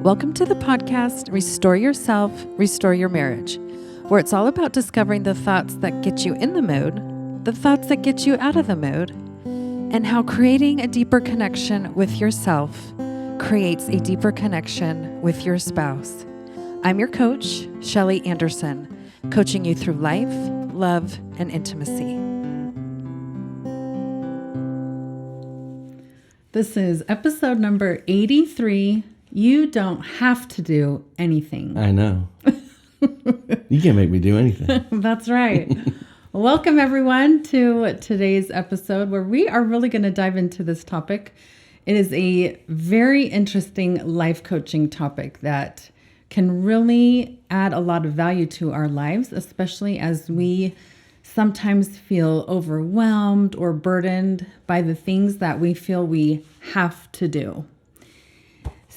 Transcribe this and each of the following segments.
Welcome to the podcast, Restore Yourself, Restore Your Marriage, where it's all about discovering the thoughts that get you in the mode, the thoughts that get you out of the mode, and how creating a deeper connection with yourself creates a deeper connection with your spouse. I'm your coach, Shelly Anderson, coaching you through life, love, and intimacy. This is episode number 83. You don't have to do anything. I know. You can't make me do anything. That's right. Welcome, everyone, to today's episode where we are really going to dive into this topic. It is a very interesting life coaching topic that can really add a lot of value to our lives, especially as we sometimes feel overwhelmed or burdened by the things that we feel we have to do.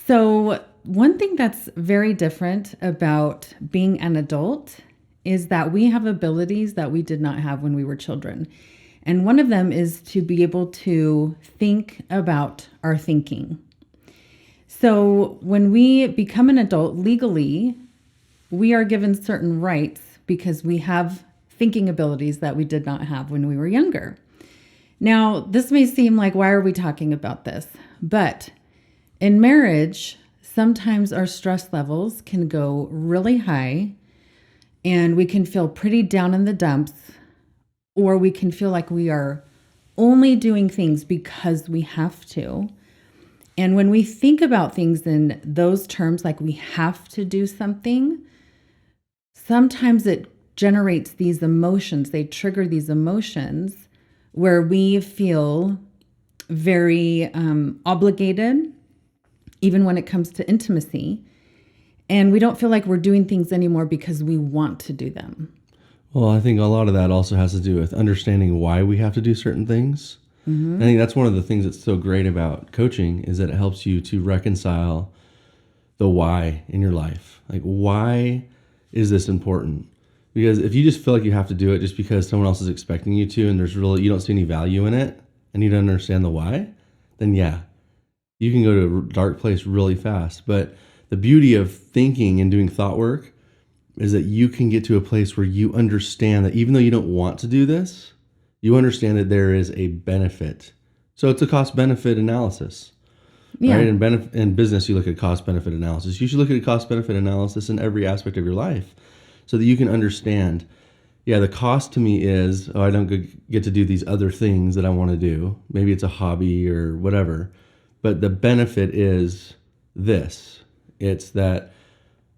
So one thing that's very different about being an adult is that we have abilities that we did not have when we were children. And one of them is to be able to think about our thinking. So when we become an adult legally, we are given certain rights because we have thinking abilities that we did not have when we were younger. Now, this may seem like, why are we talking about this? But in marriage, sometimes our stress levels can go really high and we can feel pretty down in the dumps, or we can feel like we are only doing things because we have to. And when we think about things in those terms, like we have to do something, sometimes it generates these emotions. They trigger these emotions where we feel very obligated, even when it comes to intimacy. And we don't feel like we're doing things anymore because we want to do them. Well, I think a lot of that also has to do with understanding why we have to do certain things. Mm-hmm. I think that's one of the things that's so great about coaching is that it helps you to reconcile the why in your life. Like, why is this important? Because if you just feel like you have to do it just because someone else is expecting you to, and you don't see any value in it, and you don't understand the why, then yeah, you can go to a dark place really fast. But the beauty of thinking and doing thought work is that you can get to a place where you understand that even though you don't want to do this, you understand that there is a benefit. So it's a cost-benefit analysis. Yeah. Right? In business, you look at cost-benefit analysis. You should look at a cost-benefit analysis in every aspect of your life so that you can understand, yeah, the cost to me is, I don't get to do these other things that I want to do. Maybe it's a hobby or whatever. But the benefit is this. It's that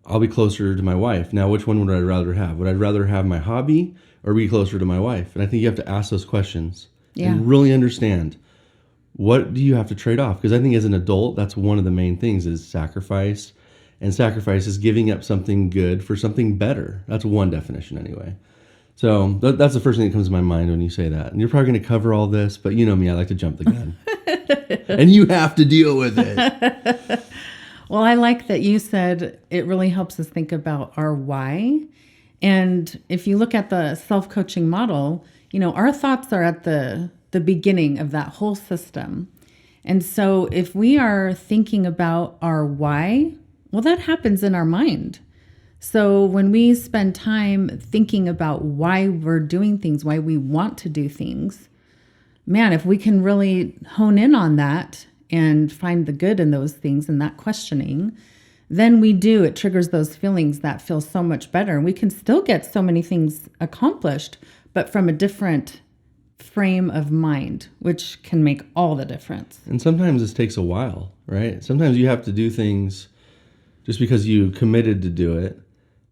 I'll be closer to my wife. Now, which one would I rather have? Would I rather have my hobby or be closer to my wife? And I think you have to ask those questions and really understand, what do you have to trade off? Because I think as an adult, that's one of the main things is sacrifice. And sacrifice is giving up something good for something better. That's one definition anyway. So that's the first thing that comes to my mind when you say that. And you're probably going to cover all this, but you know me, I like to jump the gun. And you have to deal with it. Well, I like that you said it really helps us think about our why. And if you look at the self-coaching model, our thoughts are at the beginning of that whole system. And so if we are thinking about our why, well, that happens in our mind. So when we spend time thinking about why we're doing things, why we want to do things, man, if we can really hone in on that and find the good in those things and that questioning, then it triggers those feelings that feel so much better. And we can still get so many things accomplished, but from a different frame of mind, which can make all the difference. And sometimes this takes a while, right? Sometimes you have to do things just because you committed to do it.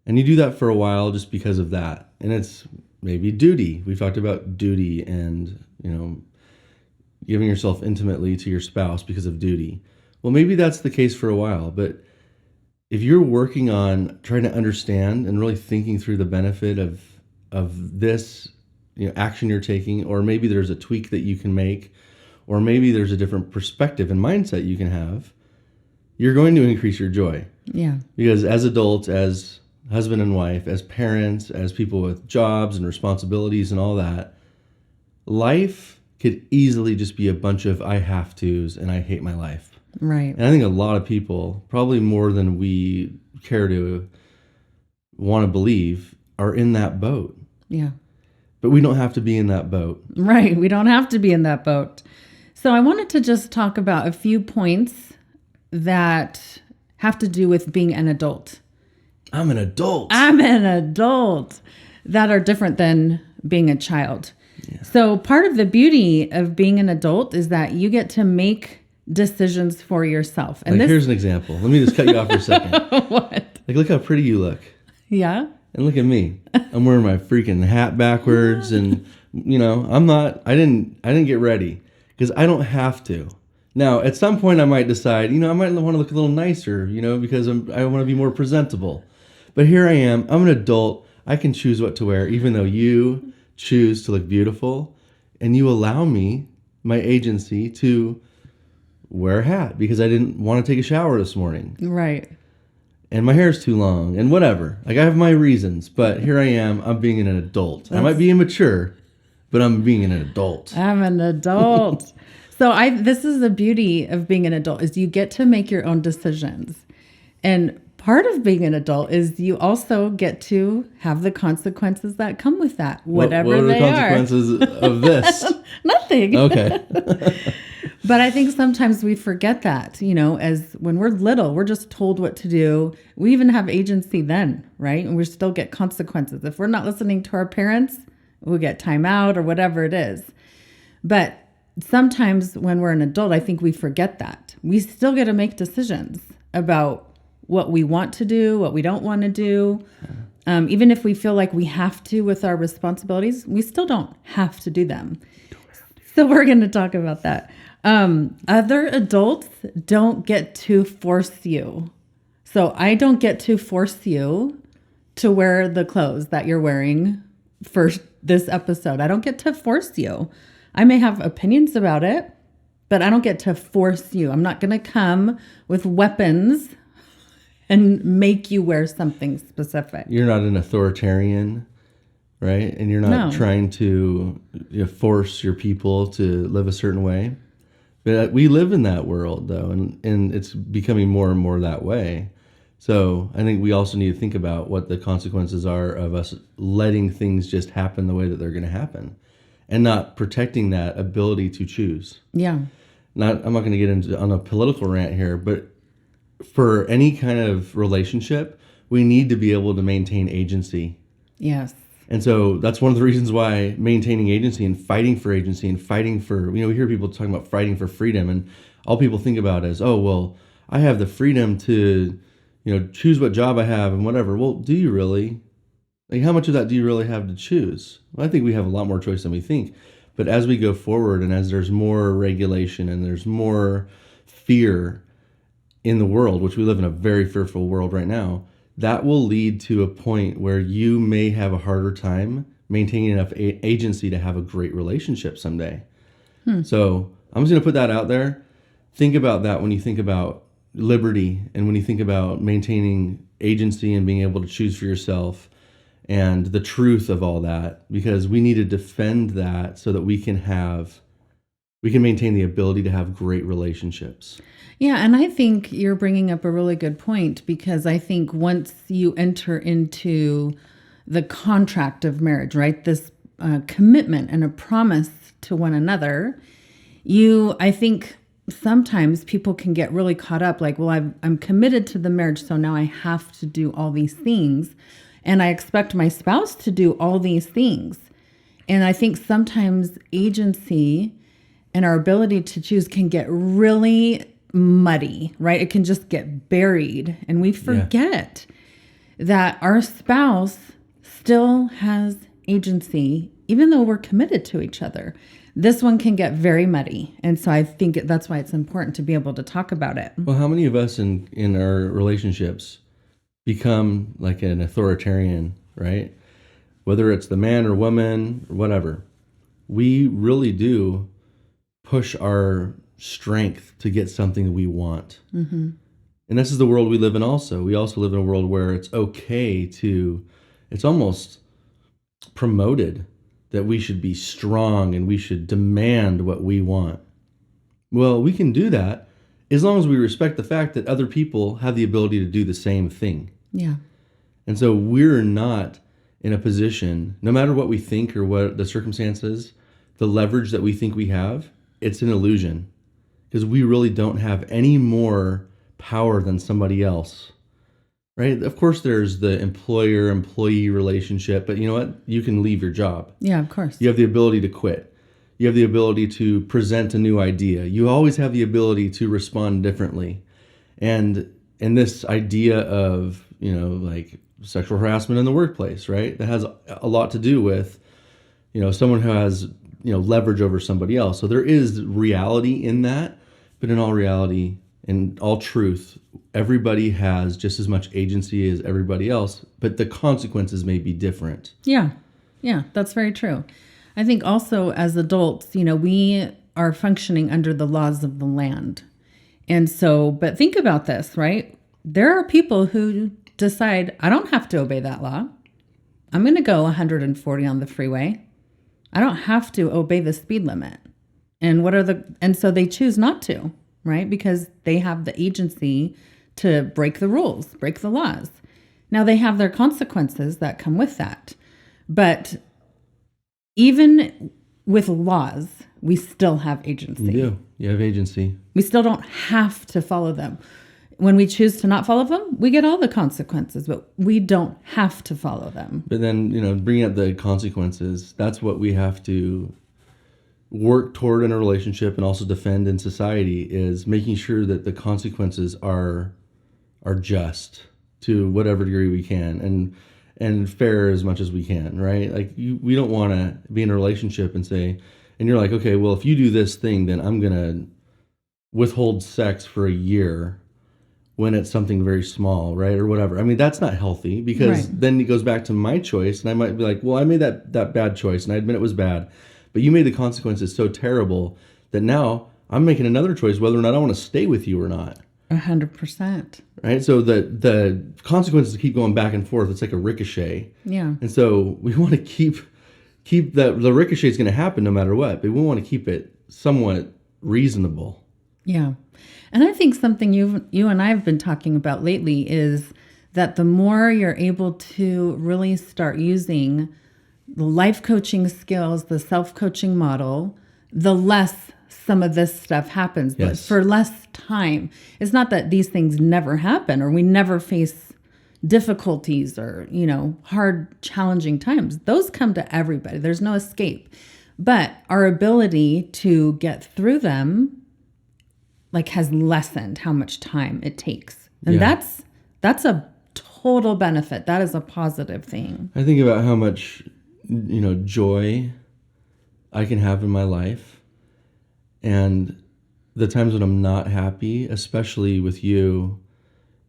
And you do that for a while just because of that. And it's maybe duty. We've talked about duty and, giving yourself intimately to your spouse because of duty. Well, maybe that's the case for a while, but if you're working on trying to understand and really thinking through the benefit of this, action you're taking, or maybe there's a tweak that you can make, or maybe there's a different perspective and mindset you can have, you're going to increase your joy. Yeah. Because as adults, as husband and wife, as parents, as people with jobs and responsibilities and all that, life could easily just be a bunch of I have to's and I hate my life. Right. And I think a lot of people, probably more than we care to want to believe, are in that boat. Yeah. But we don't have to be in that boat. Right. We don't have to be in that boat. So I wanted to just talk about a few points that have to do with being an adult. I'm an adult. I'm an adult, that are different than being a child. Yeah. So part of the beauty of being an adult is that you get to make decisions for yourself. And Like, here's an example. Let me just cut you off for a second. what? Like, look how pretty you look. Yeah. And look at me. I'm wearing my freaking hat backwards, and I didn't get ready because I don't have to. Now, at some point I might decide, I might want to look a little nicer, because I want to be more presentable. But here I am. I'm an adult. I can choose what to wear, even though you choose to look beautiful, and you allow me, my agency, to wear a hat because I didn't want to take a shower this morning. Right. And my hair's too long and whatever. Like, I have my reasons, but here I am. I'm being an adult. I might be immature, but I'm being an adult. I'm an adult. So this is the beauty of being an adult, is you get to make your own decisions. And part of being an adult is you also get to have the consequences that come with that, whatever what are they the consequences of this? Nothing. Okay. But I think sometimes we forget that, as when we're little, we're just told what to do. We even have agency then, right? And we still get consequences. If we're not listening to our parents, we'll get time out or whatever it is. But sometimes when we're an adult, I think we forget that. We still get to make decisions about what we want to do, what we don't want to do. Even if we feel like we have to with our responsibilities, we still don't have to do them. So we're going to talk about that. Other adults don't get to force you. So I don't get to force you to wear the clothes that you're wearing for this episode. I don't get to force you. I may have opinions about it, but I don't get to force you. I'm not going to come with weapons and make you wear something specific. You're not an authoritarian, right? And you're not trying to force your people to live a certain way. But we live in that world, though, and it's becoming more and more that way. So I think we also need to think about what the consequences are of us letting things just happen the way that they're going to happen and not protecting that ability to choose. Yeah. I'm not going to get into on a political rant here, but for any kind of relationship, we need to be able to maintain agency. Yes. And so that's one of the reasons why maintaining agency and fighting for agency and fighting for, we hear people talking about fighting for freedom, and all people think about is, oh, well, I have the freedom to, choose what job I have and whatever. Well, do you really? Like, how much of that do you really have to choose? Well, I think we have a lot more choice than we think. But as we go forward and as there's more regulation and there's more fear in the world, which we live in a very fearful world right now, that will lead to a point where you may have a harder time maintaining enough agency to have a great relationship someday. So I'm just going to put that out there. Think about that when you think about liberty and when you think about maintaining agency and being able to choose for yourself and the truth of all that, because we need to defend that so that we can maintain the ability to have great relationships. Yeah, and I think you're bringing up a really good point, because I think once you enter into the contract of marriage, right, this commitment and a promise to one another, I think sometimes people can get really caught up like, well, I'm committed to the marriage, so now I have to do all these things, and I expect my spouse to do all these things. And I think sometimes agency and our ability to choose can get really muddy, right? It can just get buried, and we forget that our spouse still has agency, even though we're committed to each other. This one can get very muddy, and so I think that's why it's important to be able to talk about it. Well, how many of us in our relationships become like an authoritarian, right? Whether it's the man or woman or whatever, we really do push our strength to get something that we want. Mm-hmm. And this is the world we live in also. We also live in a world where it's okay it's almost promoted that we should be strong and we should demand what we want. Well, we can do that as long as we respect the fact that other people have the ability to do the same thing. Yeah. And so we're not in a position, no matter what we think or what the circumstances, the leverage that we think we have, it's an illusion, because we really don't have any more power than somebody else, right? Of course, there's the employer-employee relationship, but you know what? You can leave your job. Yeah, of course. You have the ability to quit. You have the ability to present a new idea. You always have the ability to respond differently. And this idea of, like sexual harassment in the workplace, right? That has a lot to do with, someone who has, leverage over somebody else. So there is reality in that, but in all reality, in all truth, everybody has just as much agency as everybody else, but the consequences may be different. Yeah. Yeah, that's very true. I think also as adults, we are functioning under the laws of the land. And so, but think about this, right? There are people who decide, I don't have to obey that law. I'm going to go 140 on the freeway. I don't have to obey the speed limit. And so they choose not to, right? Because they have the agency to break the rules, break the laws. Now they have their consequences that come with that. But even with laws, we still have agency. You do. You have agency. We still don't have to follow them. When we choose to not follow them, we get all the consequences, but we don't have to follow them. But then, bringing up the consequences, that's what we have to work toward in a relationship and also defend in society, is making sure that the consequences are just to whatever degree we can and fair as much as we can, right? Like we don't want to be in a relationship and say, and you're like, okay, well, if you do this thing, then I'm going to withhold sex for a year when it's something very small, right? Or whatever. I mean, that's not healthy, because then it goes back to my choice, and I might be like, well, I made that bad choice and I admit it was bad, but you made the consequences so terrible that now I'm making another choice whether or not I want to stay with you or not. 100%. Right? So the consequences keep going back and forth. It's like a ricochet. Yeah. And so we want to keep the ricochet is going to happen no matter what, but we want to keep it somewhat reasonable. Yeah. And I think something you and I have been talking about lately is that the more you're able to really start using the life coaching skills, the self-coaching model, the less some of this stuff happens, but for less time. It's not that these things never happen or we never face difficulties or, hard, challenging times. Those come to everybody. There's no escape. But our ability to get through them has lessened how much time it takes. And that's a total benefit. That is a positive thing. I think about how much, joy I can have in my life, and the times when I'm not happy, especially with you,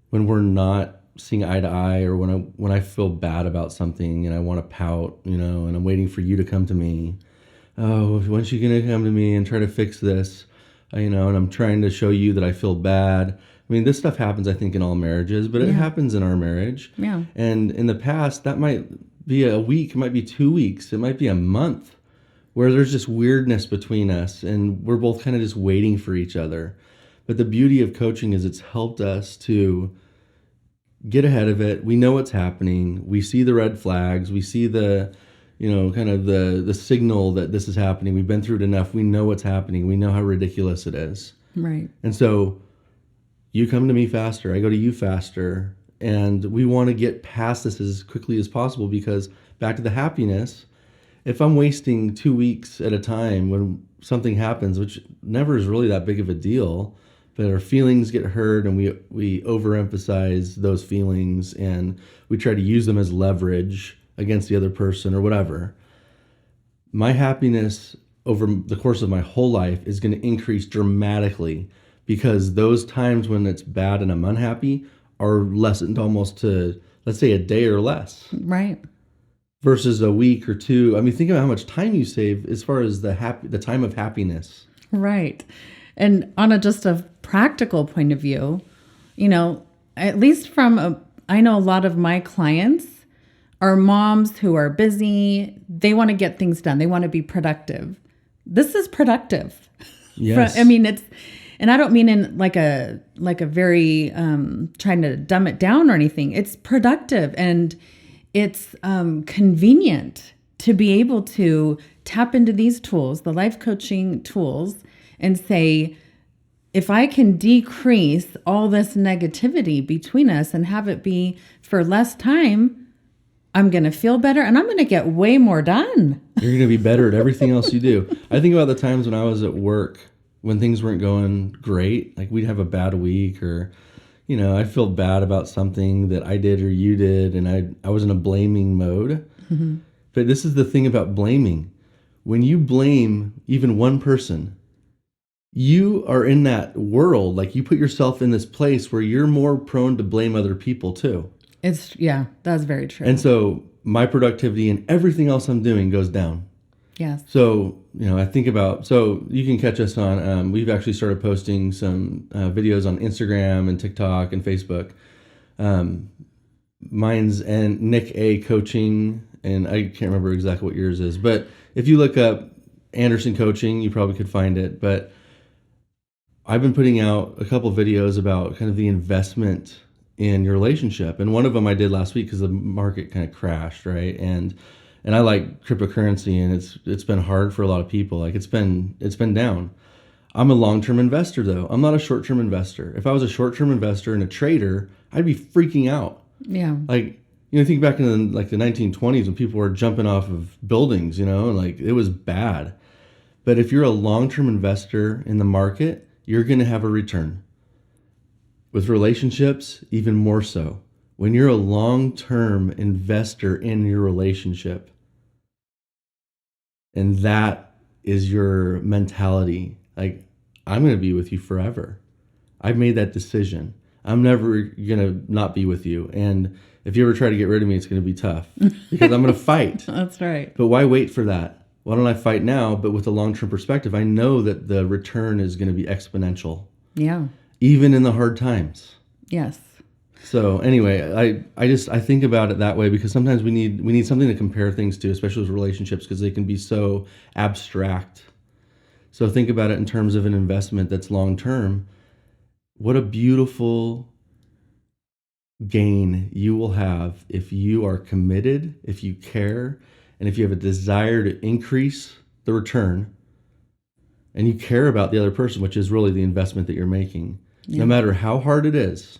when we're not seeing eye to eye, or when I feel bad about something and I want to pout, and I'm waiting for you to come to me. Oh, when's she going to come to me and try to fix this? And I'm trying to show you that I feel bad. I mean, this stuff happens, I think, in all marriages, but it happens in our marriage. Yeah. And in the past, that might be a week, it might be 2 weeks, it might be a month, where there's just weirdness between us and we're both kind of just waiting for each other. But the beauty of coaching is it's helped us to get ahead of it. We know what's happening. We see the red flags. We see the, kind of the signal that this is happening. We've been through it enough. We know what's happening. We know how ridiculous it is. Right. And so you come to me faster. I go to you faster. And we want to get past this as quickly as possible, because back to the happiness, if I'm wasting 2 weeks at a time when something happens, which never is really that big of a deal, but our feelings get hurt and we overemphasize those feelings and we try to use them as leverage against the other person or whatever, my happiness over the course of my whole life is going to increase dramatically, because those times when it's bad and I'm unhappy are lessened almost to, let's say, a day or less. Right. Versus a week or two. I mean, think about how much time you save as far as the time of happiness. Right. And on just a practical point of view, at least I know a lot of my clients are moms who are busy. They want to get things done. They want to be productive. This is productive. Yes. I mean, And I don't mean in like a very trying to dumb it down or anything. It's productive and it's convenient to be able to tap into these tools, the life coaching tools, and say, if I can decrease all this negativity between us and have it be for less time, I'm going to feel better and I'm going to get way more done. You're going to be better at everything else you do. I think about the times when I was at work, when things weren't going great, like we'd have a bad week, or, I'd feel bad about something that I did or you did, and I was in a blaming mode. Mm-hmm. But this is the thing about blaming. When you blame even one person, you are in that world, like you put yourself in this place where you're more prone to blame other people too. That's very true. And so my productivity and everything else I'm doing goes down. Yes. So, I think about, so you can catch us on, we've actually started posting some videos on Instagram and TikTok and Facebook. Mine's and Nick A Coaching, and I can't remember exactly what yours is, but if you look up Anderson Coaching, you probably could find it. But I've been putting out a couple of videos about kind of the investment in your relationship. And one of them I did last week because the market kind of crashed, right? And I like cryptocurrency, and it's been hard for a lot of people. Like it's been down. I'm a long-term investor though. I'm not a short-term investor. If I was a short-term investor and a trader, I'd be freaking out. Yeah. Like, think back in the 1920s when people were jumping off of buildings, and like it was bad. But if you're a long-term investor in the market, you're going to have a return. With relationships, even more so. When you're a long-term investor in your relationship, and that is your mentality, like, I'm going to be with you forever. I've made that decision. I'm never going to not be with you. And if you ever try to get rid of me, it's going to be tough because I'm going to fight. That's right. But why wait for that? Why don't I fight now? But with a long-term perspective, I know that the return is going to be exponential. Yeah. Even in the hard times. Yes. So anyway, I think about it that way because sometimes we need something to compare things to, especially with relationships, because they can be so abstract. So think about it in terms of an investment that's long-term. What a beautiful gain you will have if you are committed, if you care, and if you have a desire to increase the return, and you care about the other person, which is really the investment that you're making. Yeah. No matter how hard it is,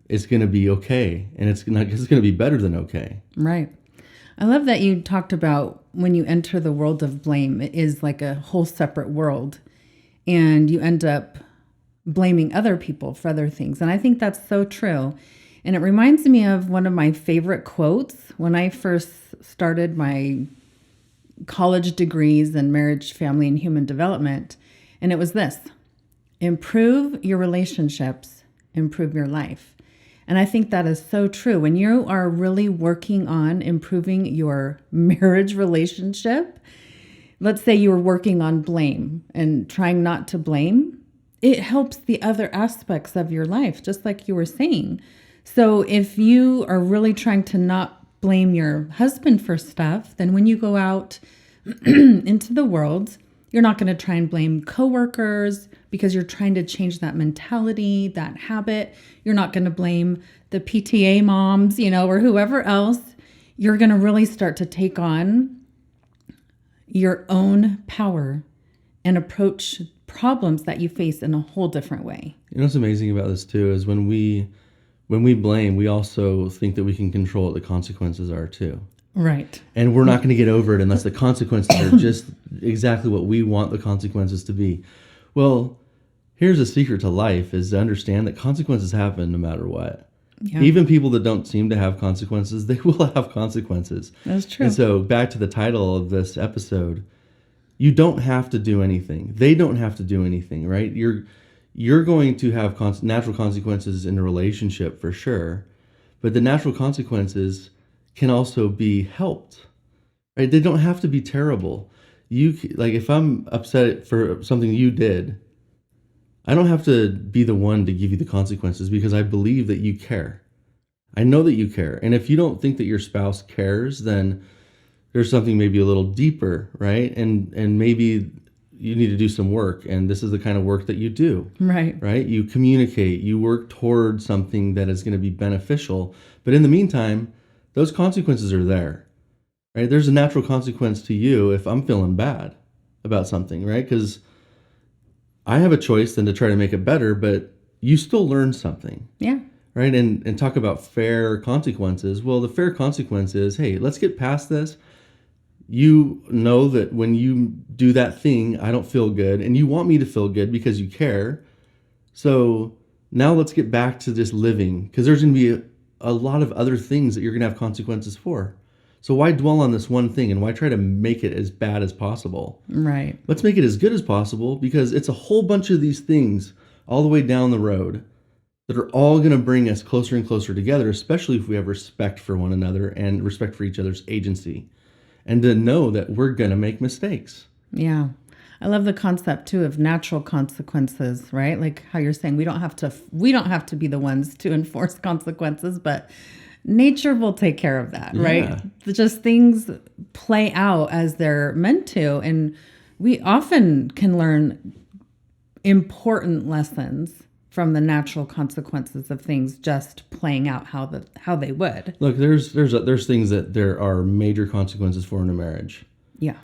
it's going to be okay, and it's going to be better than okay. Right. I love that you talked about when you enter the world of blame, it is like a whole separate world, and you end up blaming other people for other things. And I think that's so true. And it reminds me of one of my favorite quotes when I first started my college degrees in marriage, family, and human development. And it was this: improve your relationships, improve your life. And I think that is so true. When you are really working on improving your marriage relationship, let's say you were working on blame and trying not to blame, it helps the other aspects of your life, just like you were saying. So if you are really trying to not blame your husband for stuff, then when you go out into the world, you're not going to try and blame coworkers because you're trying to change that mentality, that habit. You're not going to blame the PTA moms, or whoever else. You're going to really start to take on your own power and approach problems that you face in a whole different way. What's amazing about this too is when we blame, we also think that we can control what the consequences are too. Right. And we're not going to get over it unless the consequences are just exactly what we want the consequences to be. Well, here's a secret to life is to understand that consequences happen no matter what. Yeah. Even people that don't seem to have consequences, they will have consequences. That's true. And so back to the title of this episode, you don't have to do anything. They don't have to do anything, right? You're going to have natural consequences in a relationship for sure, but the natural consequences can also be helped, right? They don't have to be terrible. If I'm upset for something you did, I don't have to be the one to give you the consequences because I believe that you care. I know that you care. And if you don't think that your spouse cares, then there's something maybe a little deeper, right? And maybe, you need to do some work, and this is the kind of work that you do. Right. You communicate, you work toward something that is going to be beneficial. But in the meantime, those consequences are there, right? There's a natural consequence to you if I'm feeling bad about something, right? Because I have a choice then to try to make it better, but you still learn something. Yeah. Right. And talk about fair consequences. Well, the fair consequence is, hey, let's get past this. You know that when you do that thing, I don't feel good, and you want me to feel good because you care. So now let's get back to just living, because there's going to be a lot of other things that you're going to have consequences for. So why dwell on this one thing, and why try to make it as bad as possible? Right. Let's make it as good as possible, because it's a whole bunch of these things all the way down the road that are all going to bring us closer and closer together, especially if we have respect for one another and respect for each other's agency, and to know that we're going to make mistakes. Yeah. I love the concept too of natural consequences, right? Like how you're saying we don't have to be the ones to enforce consequences, but nature will take care of that, right? Just things play out as they're meant to, and we often can learn important lessons from the natural consequences of things just playing out how they would. Look, there's things that there are major consequences for in a marriage. Yeah.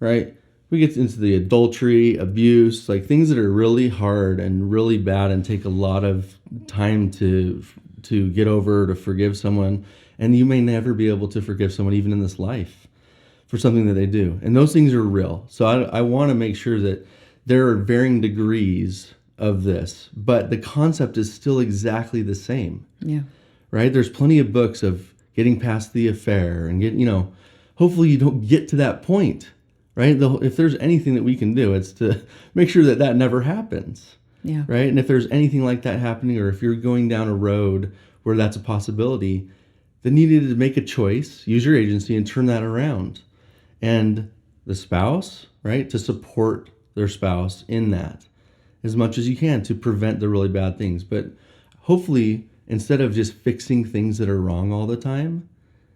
Right? We get into the adultery, abuse, like things that are really hard and really bad and take a lot of time to get over, to forgive someone. And you may never be able to forgive someone even in this life for something that they do. And those things are real. So I want to make sure that there are varying degrees of this, but the concept is still exactly the same. Yeah. Right? There's plenty of books of getting past the affair and hopefully you don't get to that point, right? If there's anything that we can do, it's to make sure that never happens. Yeah. Right? And if there's anything like that happening, or if you're going down a road where that's a possibility, then you need to make a choice, use your agency, and turn that around. And the spouse, right, to support their spouse in that as much as you can to prevent the really bad things. But hopefully, instead of just fixing things that are wrong all the time,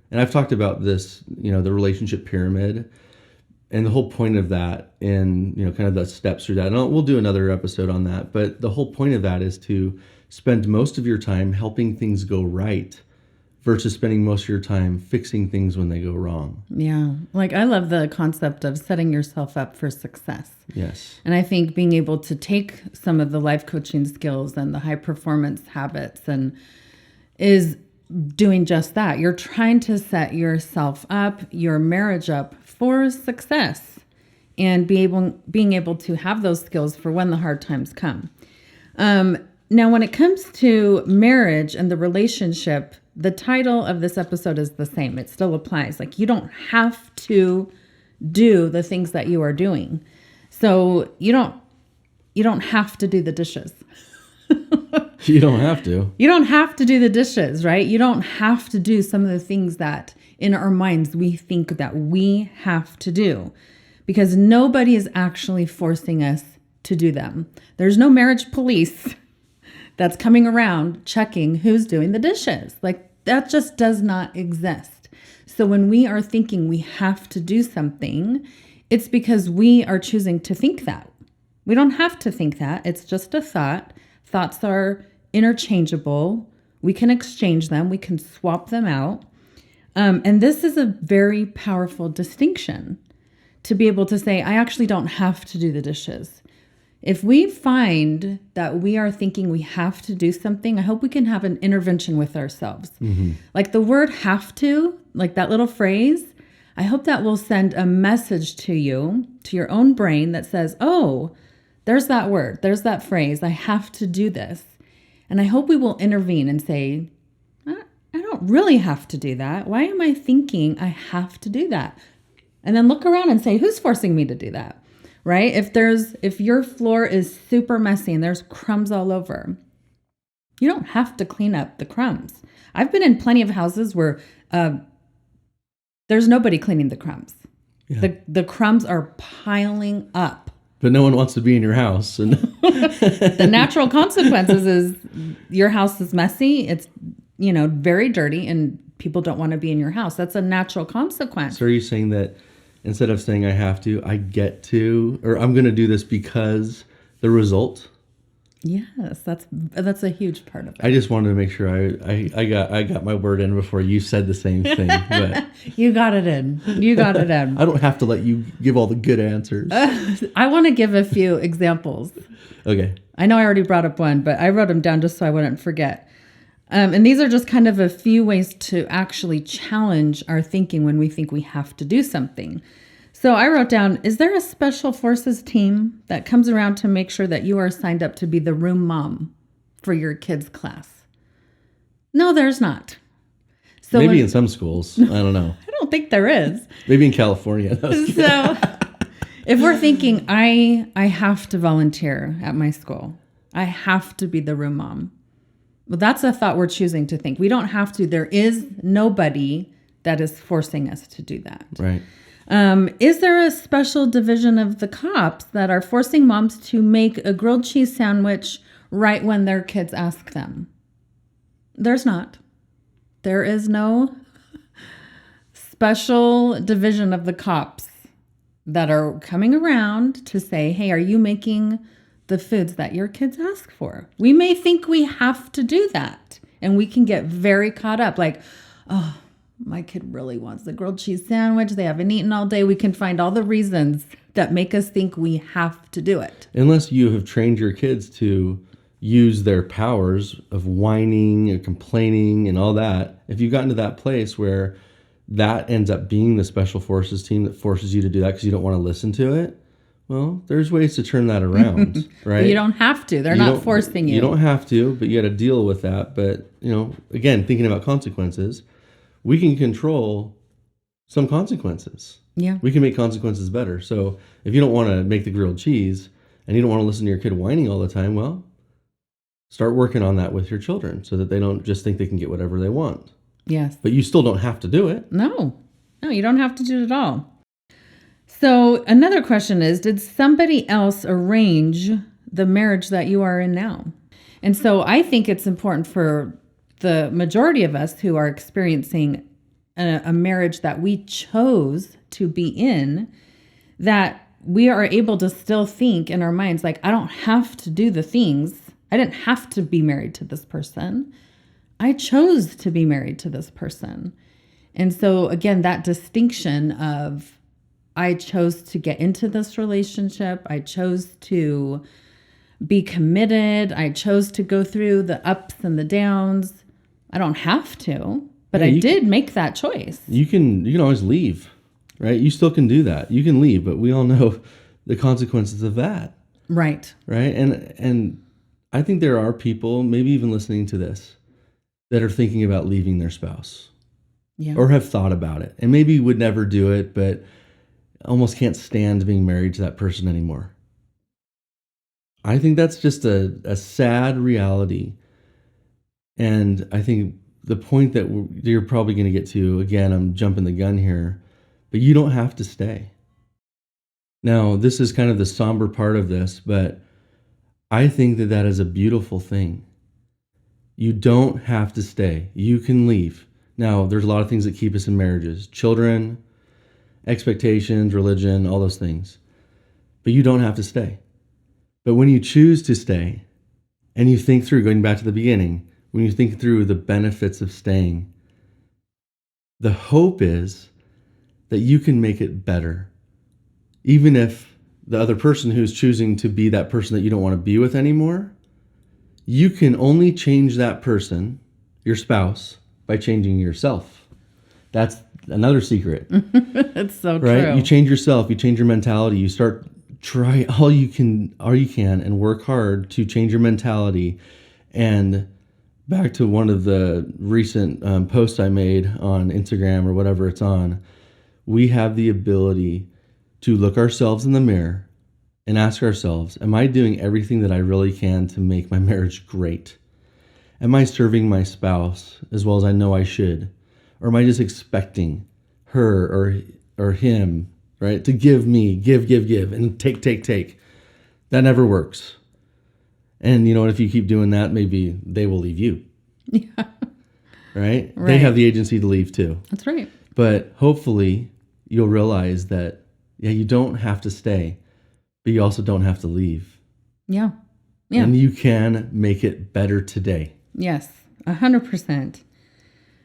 and I've talked about this, the relationship pyramid, and the whole point of that, and kind of the steps through that. And we'll do another episode on that. But the whole point of that is to spend most of your time helping things go right, versus spending most of your time fixing things when they go wrong. Yeah. Like I love the concept of setting yourself up for success. Yes. And I think being able to take some of the life coaching skills and the high performance habits and is doing just that. You're trying to set yourself up, your marriage up for success, and being able to have those skills for when the hard times come. Now, when it comes to marriage and the relationship, the title of this episode is the same. It still applies. Like you don't have to do the things that you are doing. So you don't have to do the dishes. You don't have to. You don't have to do the dishes, right? You don't have to do some of the things that in our minds we think that we have to do, because nobody is actually forcing us to do them. There's no marriage police that's coming around checking who's doing the dishes. Like that just does not exist. So when we are thinking we have to do something, it's because we are choosing to think that. We don't have to think that. It's just a thought. Thoughts are interchangeable. We can exchange them. We can swap them out. And this is a very powerful distinction, to be able to say, I actually don't have to do the dishes. If we find that we are thinking we have to do something, I hope we can have an intervention with ourselves. Mm-hmm. Like the word have to, like that little phrase, I hope that will send a message to you, to your own brain that says, oh, there's that word, there's that phrase, I have to do this. And I hope we will intervene and say, I don't really have to do that. Why am I thinking I have to do that? And then look around and say, who's forcing me to do that? Right? If your floor is super messy and there's crumbs all over, you don't have to clean up the crumbs. I've been in plenty of houses where there's nobody cleaning the crumbs. Yeah. The crumbs are piling up. But no one wants to be in your house. And the natural consequences is your house is messy. It's, very dirty, and people don't want to be in your house. That's a natural consequence. So are you saying that instead of saying I have to, I get to, or I'm going to do this because the result. Yes, that's a huge part of it. I just wanted to make sure I got my word in before you said the same thing. But You got it in. You got it in. I don't have to let you give all the good answers. I want to give a few examples. Okay. I know I already brought up one, but I wrote them down just so I wouldn't forget. And these are just kind of a few ways to actually challenge our thinking when we think we have to do something. So I wrote down, is there a special forces team that comes around to make sure that you are signed up to be the room mom for your kids' class? No, there's not. So Maybe in some schools. I don't know. I don't think there is. Maybe in California. So if we're thinking, I have to volunteer at my school, I have to be the room mom. Well, that's a thought we're choosing to think. We don't have to. There is nobody that is forcing us to do that. Right. Is there a special division of the cops that are forcing moms to make a grilled cheese sandwich right when their kids ask them? There's not. There is no special division of the cops that are coming around to say, hey, are you making the foods that your kids ask for? We may think we have to do that, and we can get very caught up like, oh, my kid really wants the grilled cheese sandwich. They haven't eaten all day. We can find all the reasons that make us think we have to do it. Unless you have trained your kids to use their powers of whining and complaining and all that. If you've gotten to that place where that ends up being the special forces team that forces you to do that because you don't want to listen to it, well, there's ways to turn that around, right? But you don't have to. They're not forcing you. You don't have to, but you got to deal with that. But, again, thinking about consequences, we can control some consequences. Yeah. We can make consequences better. So if you don't want to make the grilled cheese and you don't want to listen to your kid whining all the time, well, start working on that with your children so that they don't just think they can get whatever they want. Yes. But you still don't have to do it. No, you don't have to do it at all. So another question is, did somebody else arrange the marriage that you are in now? And so I think it's important for the majority of us who are experiencing a marriage that we chose to be in, that we are able to still think in our minds, like, I don't have to do the things. I didn't have to be married to this person. I chose to be married to this person. And so again, that distinction of I chose to get into this relationship. I chose to be committed. I chose to go through the ups and the downs. I don't have to, but I did make that choice. You can always leave, right? You still can do that. You can leave, but we all know the consequences of that. Right. Right. And I think there are people, maybe even listening to this, that are thinking about leaving their spouse. Yeah. Or have thought about it and maybe would never do it, but almost can't stand being married to that person anymore. I think that's just a sad reality. And I think the point that you're probably going to get to, again, I'm jumping the gun here, but you don't have to stay. Now, this is kind of the somber part of this, but I think that is a beautiful thing. You don't have to stay. You can leave. Now, there's a lot of things that keep us in marriages. Children, expectations, religion, all those things. But you don't have to stay. But when you choose to stay, and you think through, going back to the beginning, when you think through the benefits of staying, the hope is that you can make it better. Even if the other person who's choosing to be that person that you don't want to be with anymore, you can only change that person, your spouse, by changing yourself. That's another secret. It's so right? true. You change yourself, you change your mentality, you start try all you can and work hard to change your mentality. And back to one of the recent posts I made on Instagram or whatever it's on, we have the ability to look ourselves in the mirror and ask ourselves, am I doing everything that I really can to make my marriage great? Am I serving my spouse as well as I know I should? Or am I just expecting her or him, right, to give me, give, and take. That never works. And you know what, if you keep doing that, maybe they will leave you. Yeah. Right? They have the agency to leave too. That's right. But hopefully you'll realize that, you don't have to stay, but you also don't have to leave. Yeah. Yeah. And you can make it better today. Yes, 100%.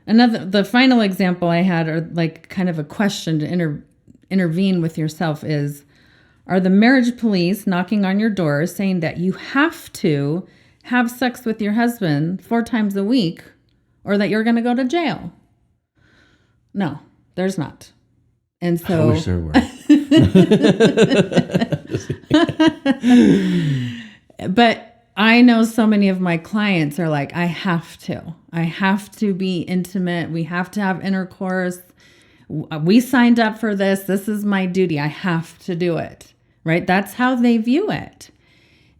The final example I had, or like kind of a question to intervene with yourself, is, are the marriage police knocking on your door saying that you have to have sex with your husband 4 times a week or that you're going to go to jail? No, there's not. And so I wish there were. But I know so many of my clients are like, I have to be intimate. We have to have intercourse. We signed up for this. This is my duty. I have to do it. Right? That's how they view it.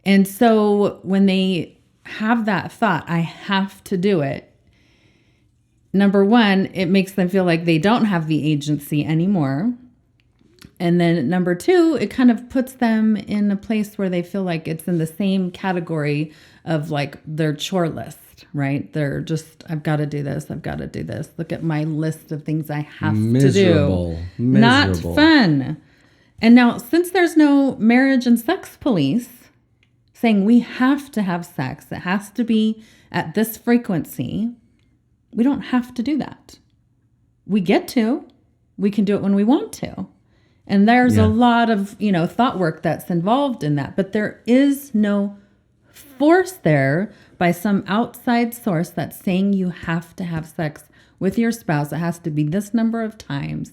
And so when they have that thought, I have to do it, number one, it makes them feel like they don't have the agency anymore. And then number two, it kind of puts them in a place where they feel like it's in the same category of like their chore list, right? They're just, I've got to do this. I've got to do this. Look at my list of things I have to do. Not fun. And now, since there's no marriage and sex police saying we have to have sex, it has to be at this frequency, we don't have to do that. We get to. We can do it when we want to. And there's a lot of, thought work that's involved in that. But there is no force there by some outside source that's saying you have to have sex with your spouse. It has to be this number of times.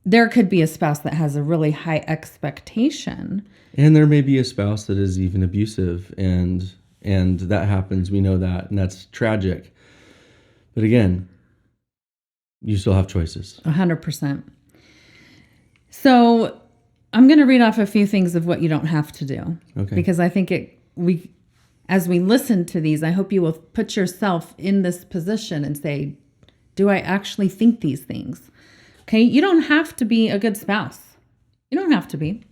There could be a spouse that has a really high expectation. And there may be a spouse that is even abusive, and that happens. We know that, and that's tragic. But again, you still have choices. 100%. So I'm going to read off a few things of what you don't have to do. Okay. Because I think as we listen to these, I hope you will put yourself in this position and say, do I actually think these things? Okay. You don't have to be a good spouse. You don't have to be.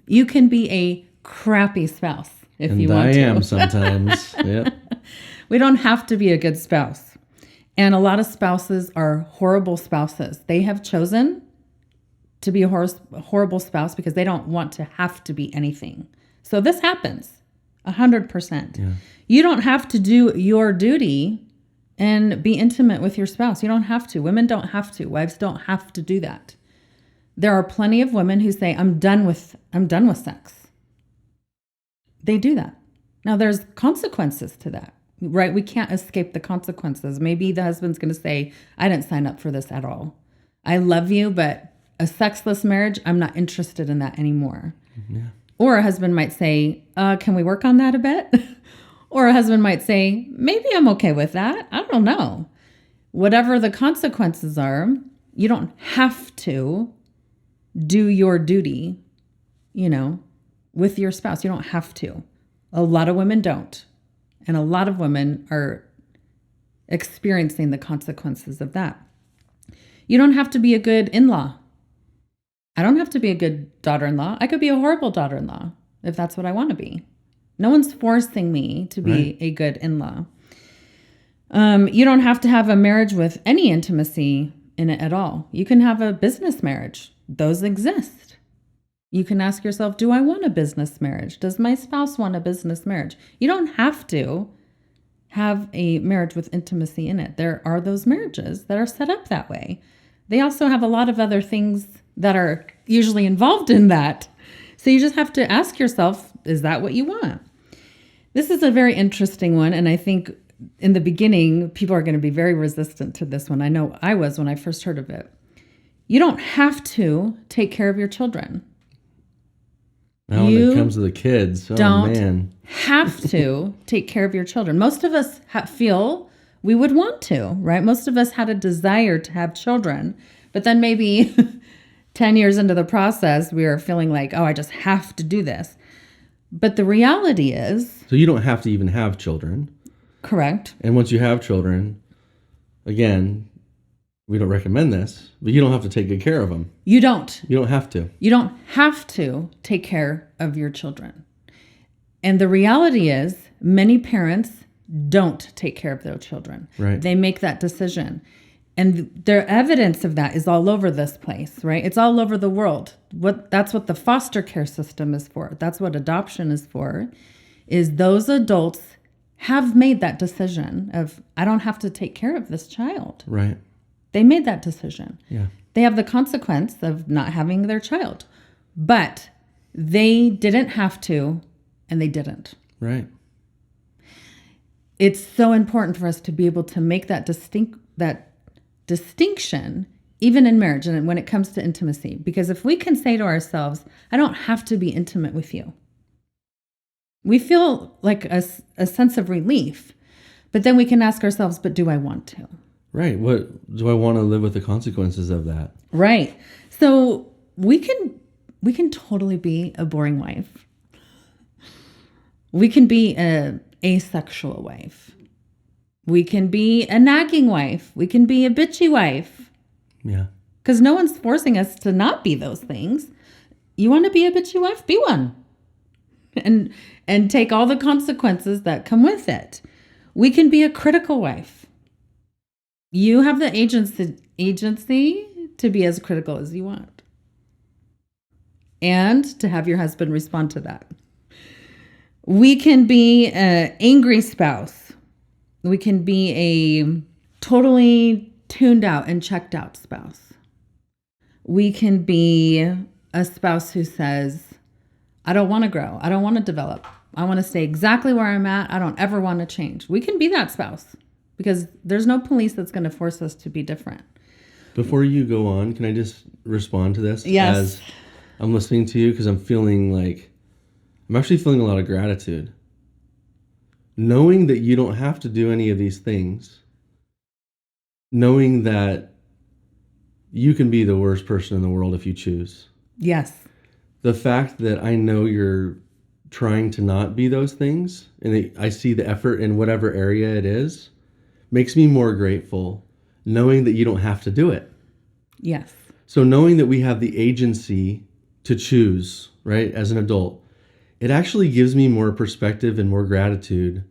You can be a crappy spouse if you want to. I am sometimes. Yep. We don't have to be a good spouse. And a lot of spouses are horrible spouses. They have chosen to be a horrible spouse because they don't want to have to be anything. So this happens 100%. Yeah. You don't have to do your duty and be intimate with your spouse. You don't have to. Women don't have to. Wives don't have to do that. There are plenty of women who say, I'm done with sex. They do that. Now there's consequences to that, right? We can't escape the consequences. Maybe the husband's going to say, I didn't sign up for this at all. I love you, but a sexless marriage, I'm not interested in that anymore. Yeah. Or a husband might say, can we work on that a bit? Or a husband might say, maybe I'm okay with that. I don't know. Whatever the consequences are, you don't have to do your duty, with your spouse. You don't have to. A lot of women don't. And a lot of women are experiencing the consequences of that. You don't have to be a good in-law. I don't have to be a good daughter-in-law. I could be a horrible daughter-in-law if that's what I want to be. No one's forcing me to be a good in-law. You don't have to have a marriage with any intimacy in it at all. You can have a business marriage. Those exist. You can ask yourself, do I want a business marriage? Does my spouse want a business marriage? You don't have to have a marriage with intimacy in it. There are those marriages that are set up that way. They also have a lot of other things that are usually involved in that. So you just have to ask yourself, is that what you want? This is a very interesting one. And I think in the beginning, people are going to be very resistant to this one. I know I was when I first heard of it. You don't have to take care of your children. Now when it comes to the kids, don't have to take care of your children. Most of us feel we would want to, right? Most of us had a desire to have children, but then maybe 10 years into the process, we are feeling like, I just have to do this. But the reality is... So you don't have to even have children. Correct. And once you have children, again, we don't recommend this, but you don't have to take good care of them. You don't. You don't have to. You don't have to take care of your children. And the reality is many parents don't take care of their children. Right. They make that decision. And the evidence of that is all over this place, right? It's all over the world. That's what the foster care system is for. That's what adoption is for, is those adults have made that decision of, I don't have to take care of this child. Right. They made that decision. Yeah. They have the consequence of not having their child. But they didn't have to, and they didn't. Right. It's so important for us to be able to make that distinction, even in marriage and when it comes to intimacy. Because if we can say to ourselves, I don't have to be intimate with you, we feel like a sense of relief. But then we can ask ourselves, but do I want to? Right. What do I want to live with the consequences of that? Right. So we can totally be a boring wife. We can be a asexual wife. We can be a nagging wife. We can be a bitchy wife. Yeah. Because no one's forcing us to not be those things. You want to be a bitchy wife? Be one. And take all the consequences that come with it. We can be a critical wife. You have the agency to be as critical as you want. And to have your husband respond to that. We can be an angry spouse. We can be a totally tuned out and checked out spouse. We can be a spouse who says, I don't want to grow. I don't want to develop. I want to stay exactly where I'm at. I don't ever want to change. We can be that spouse because there's no police that's going to force us to be different. Before you go on, can I just respond to this? Yes. As I'm listening to you, because I'm actually feeling a lot of gratitude. Knowing that you don't have to do any of these things. Knowing that you can be the worst person in the world if you choose. Yes. The fact that I know you're trying to not be those things, and I see the effort in whatever area it is, makes me more grateful, knowing that you don't have to do it. Yes. So knowing that we have the agency to choose, right, as an adult, it actually gives me more perspective and more gratitude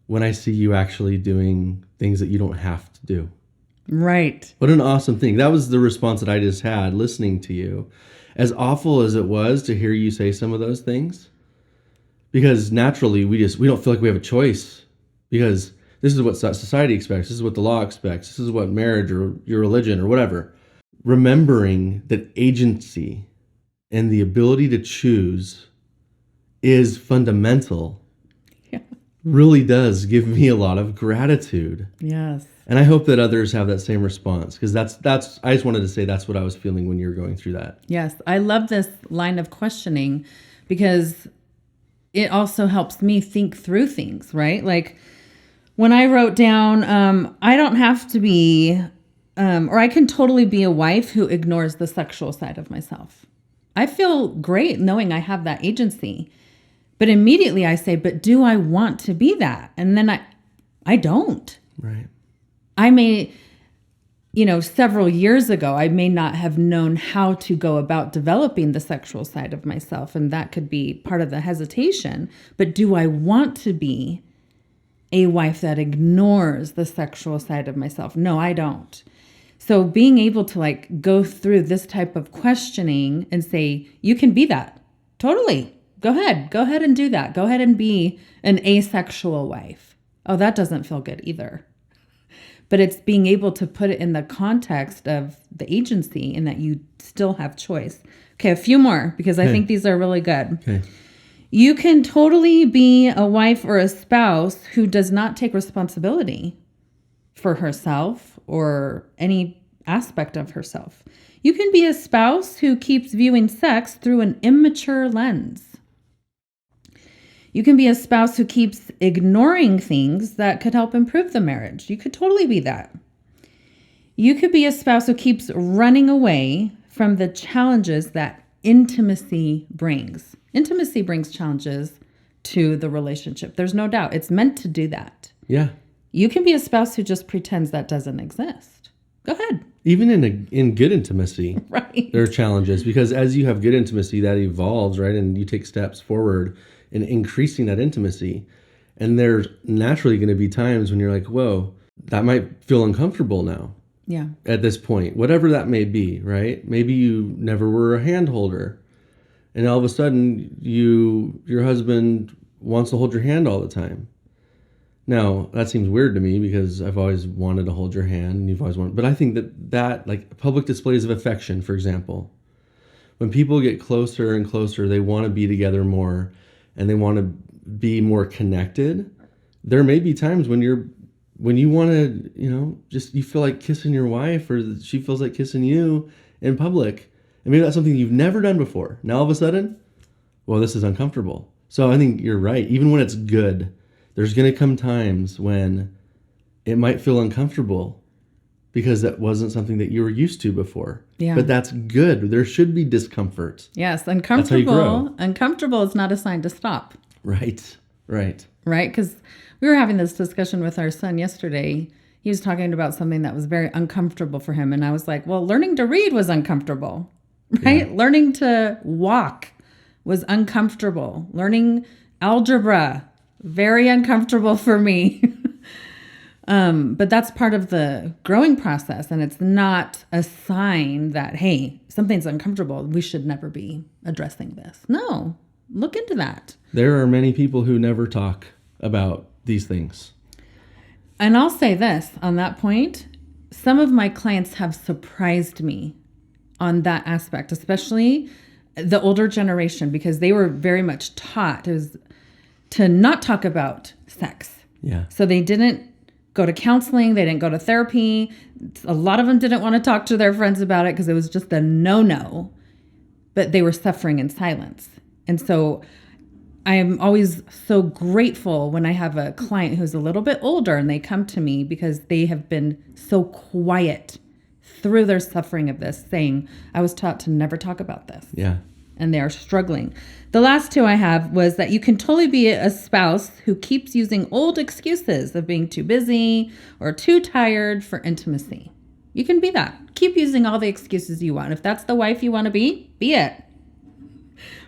when I see you actually doing things that you don't have to do. Right. What an awesome thing. That was the response that I just had listening to you. As awful as it was to hear you say some of those things, because naturally we don't feel like we have a choice, because this is what society expects, this is what the law expects, this is what marriage or your religion or whatever. Remembering that agency and the ability to choose is fundamental, really does give me a lot of gratitude. Yes. And I hope that others have that same response, because that's I just wanted to say that's what I was feeling when you were going through that. Yes. I love this line of questioning because it also helps me think through things, right? Like when I wrote down, I don't have to be, or I can totally be a wife who ignores the sexual side of myself. I feel great knowing I have that agency. But immediately I say, but do I want to be that? And then I don't. Right. I may, several years ago, I may not have known how to go about developing the sexual side of myself. And that could be part of the hesitation. But do I want to be a wife that ignores the sexual side of myself? No, I don't. So being able to go through this type of questioning and say, you can be that. Totally. Go ahead and do that. Go ahead and be an asexual wife. Oh, that doesn't feel good either. But it's being able to put it in the context of the agency and that you still have choice. Okay, a few more because I think these are really good. Okay. You can totally be a wife or a spouse who does not take responsibility for herself or any aspect of herself. You can be a spouse who keeps viewing sex through an immature lens. You can be a spouse who keeps ignoring things that could help improve the marriage. You could totally be that. You could be a spouse who keeps running away from the challenges that intimacy brings. Intimacy brings challenges to the relationship. There's no doubt. It's meant to do that. Yeah. You can be a spouse who just pretends that doesn't exist. Go ahead. Even in good intimacy, Right. there are challenges, because as you have good intimacy, that evolves, right? And you take steps forward in increasing that intimacy. And there's naturally going to be times when you're like, whoa, that might feel uncomfortable now. Yeah. at this point, whatever that may be, right? Maybe you never were a hand holder, and all of a sudden your husband wants to hold your hand all the time. Now, that seems weird to me because I've always wanted to hold your hand and you've always wanted, but I think that like public displays of affection, for example, when people get closer and closer, they want to be together more and they want to be more connected. There may be times when you want to, just you feel like kissing your wife or she feels like kissing you in public. And maybe that's something you've never done before. Now all of a sudden, well, this is uncomfortable. So I think you're right. Even when it's good, there's going to come times when it might feel uncomfortable because that wasn't something that you were used to before. Yeah. But that's good. There should be discomfort. Yes, That's how you grow. uncomfortable is not a sign to stop. Right. Right? Because we were having this discussion with our son yesterday. He was talking about something that was very uncomfortable for him. And I was like, well, learning to read was uncomfortable, right? Yeah. Learning to walk was uncomfortable. Learning algebra, very uncomfortable for me. But that's part of the growing process. And it's not a sign that, hey, something's uncomfortable. We should never be addressing this. No, look into that. There are many people who never talk about these things. And I'll say this on that point. Some of my clients have surprised me on that aspect, especially the older generation, because they were very much taught to not talk about sex. Yeah. So they didn't go to counseling. They didn't go to therapy. A lot of them didn't want to talk to their friends about it because it was just a no-no. But they were suffering in silence. And so I am always so grateful when I have a client who's a little bit older and they come to me because they have been so quiet through their suffering of this, saying, I was taught to never talk about this. Yeah. And they are struggling. The last two I have was that you can totally be a spouse who keeps using old excuses of being too busy or too tired for intimacy. You can be that. Keep using all the excuses you want. If that's the wife you want to be it.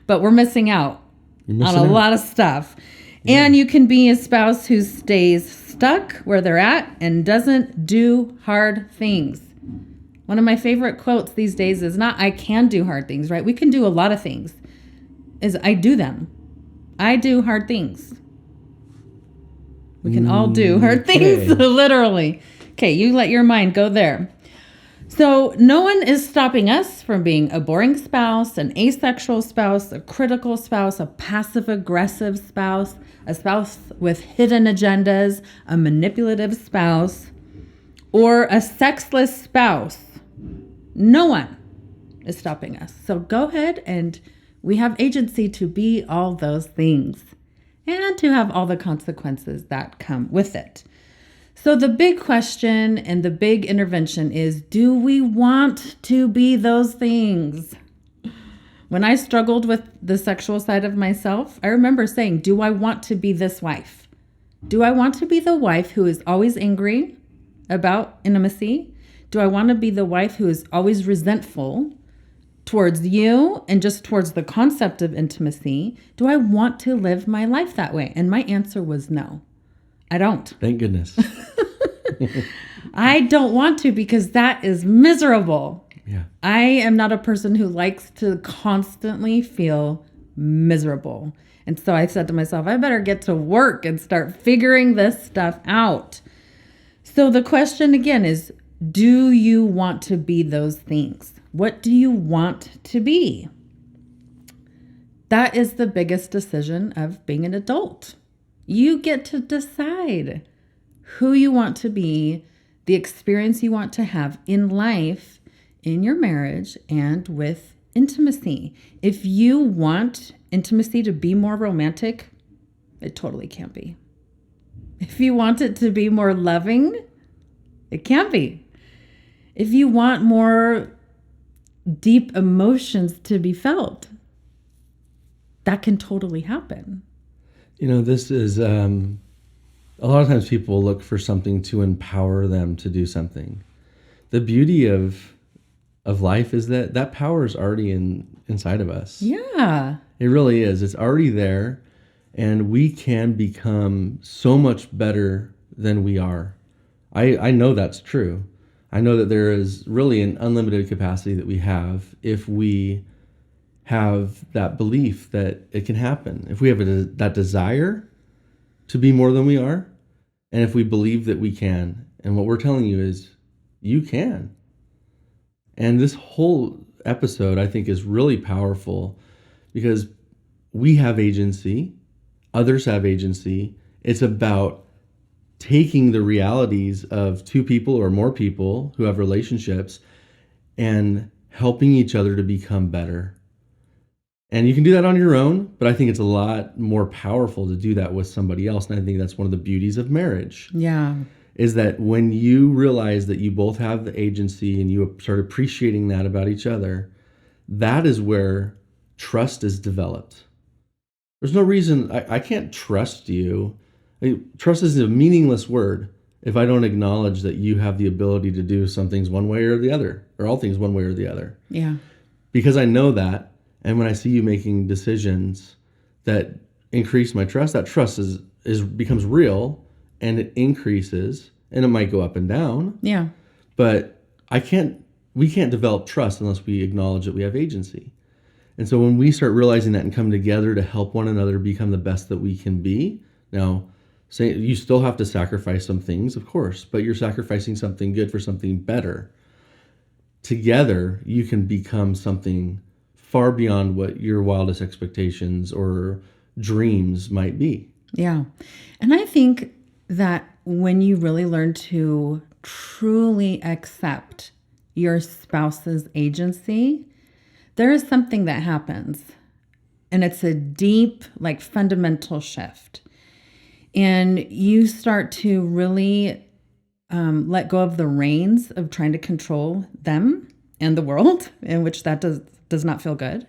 But we're missing out on a lot of stuff. Yeah. And you can be a spouse who stays stuck where they're at and doesn't do hard things. One of my favorite quotes these days is not, I can do hard things, right? We can do a lot of things. Is I do them. I do hard things. We can all do hard things, literally. Okay, you let your mind go there. So no one is stopping us from being a boring spouse, an asexual spouse, a critical spouse, a passive-aggressive spouse, a spouse with hidden agendas, a manipulative spouse, or a sexless spouse. No one is stopping us. So go ahead, and we have agency to be all those things and to have all the consequences that come with it. So the big question and the big intervention is, do we want to be those things? When I struggled with the sexual side of myself, I remember saying, do I want to be this wife? Do I want to be the wife who is always angry about intimacy? Do I want to be the wife who is always resentful towards you and just towards the concept of intimacy? Do I want to live my life that way? And my answer was no, I don't. Thank goodness. I don't want to, because that is miserable. Yeah. I am not a person who likes to constantly feel miserable. And so I said to myself, I better get to work and start figuring this stuff out. So the question again is, do you want to be those things? What do you want to be? That is the biggest decision of being an adult. You get to decide who you want to be, the experience you want to have in life, in your marriage, and with intimacy. If you want intimacy to be more romantic, it totally can't be. If you want it to be more loving, it can't be. If you want more deep emotions to be felt, that can totally happen. This is a lot of times people look for something to empower them to do something. The beauty of life is that power is already inside of us. Yeah. It really is. It's already there, and we can become so much better than we are. I know that's true. I know that there is really an unlimited capacity that we have if we have that belief that it can happen. If we have that desire to be more than we are, and if we believe that we can. And what we're telling you is you can. And this whole episode, I think, is really powerful because we have agency, others have agency. It's about taking the realities of two people or more people who have relationships and helping each other to become better. And you can do that on your own, but I think it's a lot more powerful to do that with somebody else. And I think that's one of the beauties of marriage. Yeah. Is that when you realize that you both have the agency and you start appreciating that about each other, that is where trust is developed. There's no reason I can't trust you. Trust is a meaningless word if I don't acknowledge that you have the ability to do some things one way or the other, or all things one way or the other. Yeah. Because I know that, and when I see you making decisions that increase my trust, that trust becomes real, and it increases, and it might go up and down. Yeah. But we can't develop trust unless we acknowledge that we have agency. And so when we start realizing that and come together to help one another become the best that we can be, now, say you still have to sacrifice some things, of course, but you're sacrificing something good for something better. Together, you can become something far beyond what your wildest expectations or dreams might be. Yeah. And I think that when you really learn to truly accept your spouse's agency, there is something that happens. And it's a deep, fundamental shift. And you start to really let go of the reins of trying to control them and the world, in which that does not feel good.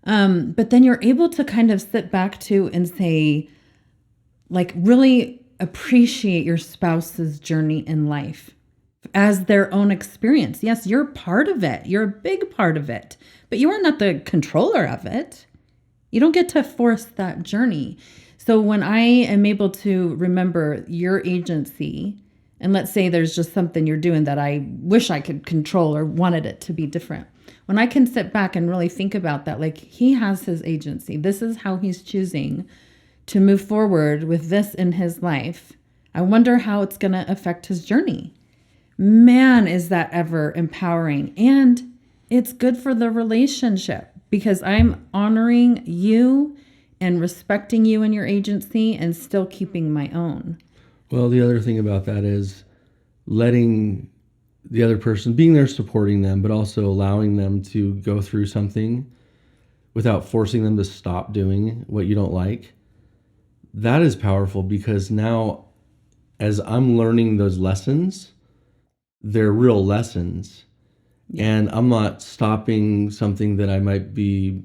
But then you're able to kind of sit back to and say, really appreciate your spouse's journey in life as their own experience. Yes, you're part of it. You're a big part of it, but you are not the controller of it. You don't get to force that journey. So when I am able to remember your agency, and let's say there's just something you're doing that I wish I could control or wanted it to be different. When I can sit back and really think about that, he has his agency. This is how he's choosing to move forward with this in his life. I wonder how it's going to affect his journey. Man, is that ever empowering. And it's good for the relationship because I'm honoring you and respecting you and your agency and still keeping my own. Well, the other thing about that is letting the other person, being there supporting them, but also allowing them to go through something without forcing them to stop doing what you don't like. That is powerful because now as I'm learning those lessons, they're real lessons. Yeah. And I'm not stopping something that I might be,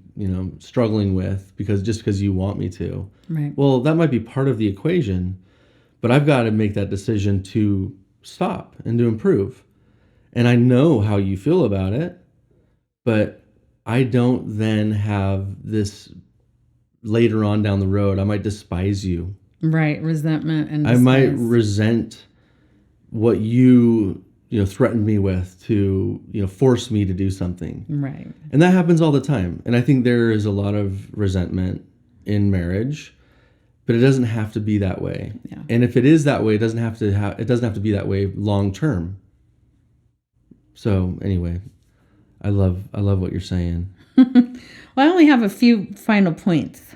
struggling with because you want me to. Right. Well, that might be part of the equation, but I've got to make that decision to stop and to improve. And I know how you feel about it, but I don't then have this later on down the road. I might despise you. Right. Resentment and despise. I might resent what you threatened me with to, force me to do something. Right. And that happens all the time. And I think there is a lot of resentment in marriage, but it doesn't have to be that way. Yeah. And if it is that way, it doesn't have to be that way long term. So anyway, I love what you're saying. Well, I only have a few final points.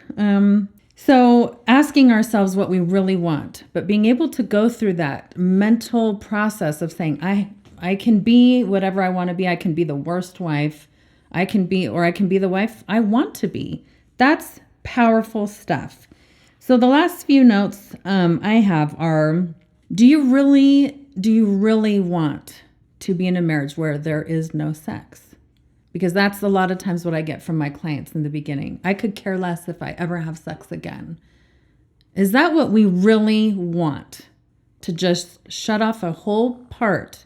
So asking ourselves what we really want, but being able to go through that mental process of saying, I can be whatever I want to be. I can be the worst wife. I can be the wife I want to be. That's powerful stuff. So the last few notes I have are, do you really want to be in a marriage where there is no sex? Because that's a lot of times what I get from my clients in the beginning. I could care less if I ever have sex again. Is that what we really want? To just shut off a whole part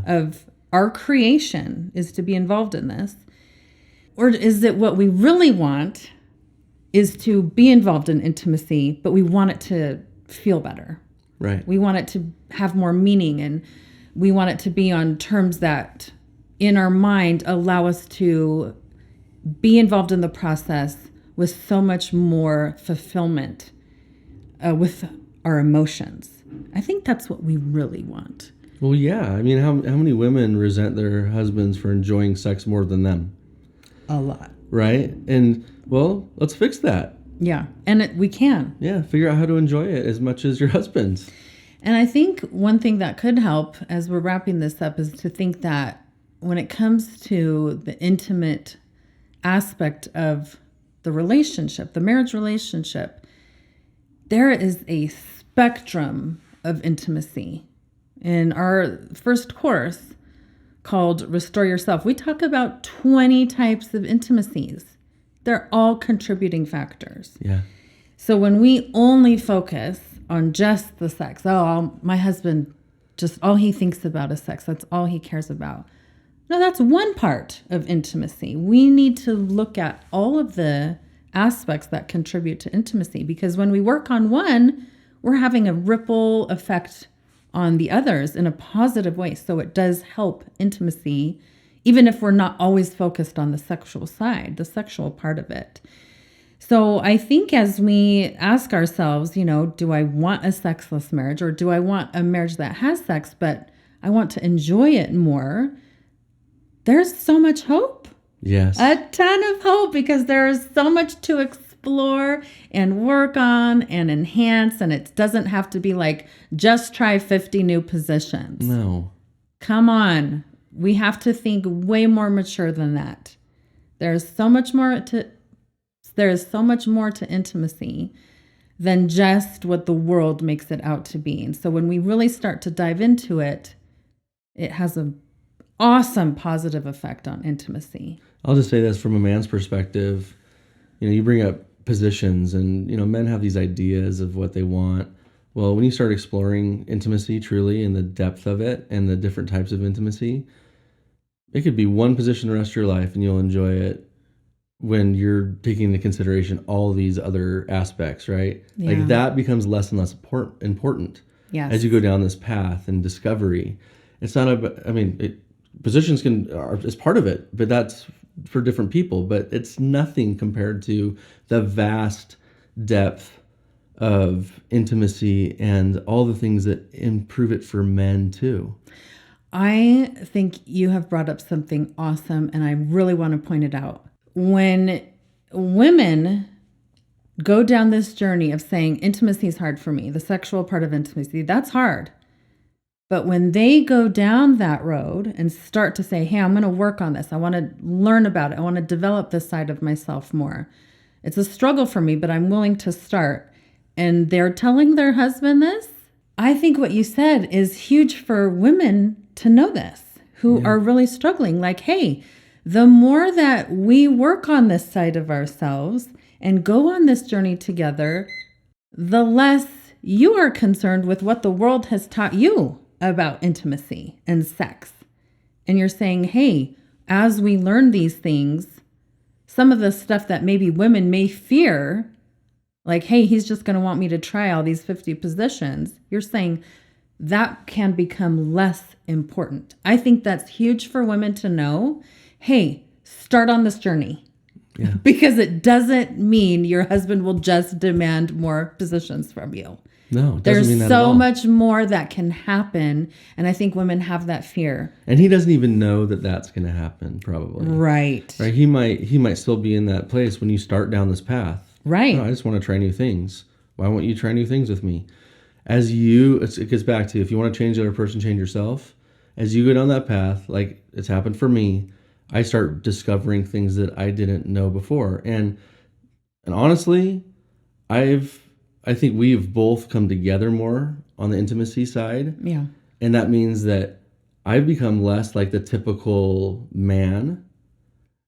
of our creation is to be involved in this? Or is it what we really want is to be involved in intimacy, but we want it to feel better? Right. We want it to have more meaning, and We want it to be on terms that in our mind allow us to be involved in the process with so much more fulfillment with our emotions. I think that's what we really want. Well, yeah. I mean, how many women resent their husbands for enjoying sex more than them? A lot. Right? And, well, let's fix that. Yeah. And we can. Yeah. Figure out how to enjoy it as much as your husband's. And I think one thing that could help as we're wrapping this up is to think that when it comes to the intimate aspect of the relationship, the marriage relationship, there is a spectrum of intimacy. In our first course called Restore Yourself, we talk about 20 types of intimacies. They're all contributing factors. Yeah. So when we only focus on just the sex, my husband, just all he thinks about is sex, that's all he cares about. No, that's one part of intimacy. We need to look at all of the aspects that contribute to intimacy, because when we work on one, we're having a ripple effect on the others in a positive way. So it does help intimacy, even if we're not always focused on the sexual side, the sexual part of it. So I think as we ask ourselves, do I want a sexless marriage, or do I want a marriage that has sex, but I want to enjoy it more? There's so much hope. Yes. A ton of hope, because there is so much to explore and work on and enhance. And it doesn't have to be like, just try 50 new positions. No. Come on. We have to think way more mature than that. There's so much more to intimacy than just what the world makes it out to be. And so when we really start to dive into it, it has an awesome positive effect on intimacy. I'll just say this from a man's perspective. You bring up positions, and, men have these ideas of what they want. Well, when you start exploring intimacy truly and the depth of it and the different types of intimacy, it could be one position the rest of your life and you'll enjoy it when you're taking into consideration all these other aspects, right? Yeah. Like that becomes less and less important Yes. as you go down this path and discovery. It's not positions is part of it, but that's for different people, but it's nothing compared to the vast depth of intimacy and all the things that improve it for men too. I think you have brought up something awesome, and I really want to point it out. When women go down this journey of saying intimacy is hard for me, the sexual part of intimacy, that's hard. But when they go down that road and start to say, hey, I'm going to work on this. I want to learn about it. I want to develop this side of myself more. It's a struggle for me, but I'm willing to start. And they're telling their husband this. I think what you said is huge for women to know this, who are really struggling. Like, hey, the more that we work on this side of ourselves and go on this journey together, the less you are concerned with what the world has taught you about intimacy and sex. And you're saying, hey, as we learn these things, some of the stuff that maybe women may fear, like, hey, he's just going to want me to try all these 50 positions, you're saying that can become less important. I think that's huge for women to know. Hey, start on this journey. Yeah. Because it doesn't mean your husband will just demand more positions from you. No, it doesn't There's mean that at so all. much more that can happen. And I think women have that fear. And he doesn't even know that that's going to happen, probably. Right. He might still be in that place when you start down this path. Right. I just want to try new things. Why won't you try new things with me? It gets back to, if you want to change the other person, change yourself. As you go down that path, like it's happened for me, I start discovering things that I didn't know before. And honestly, I think we've both come together more on the intimacy side. Yeah. And that means that I've become less like the typical man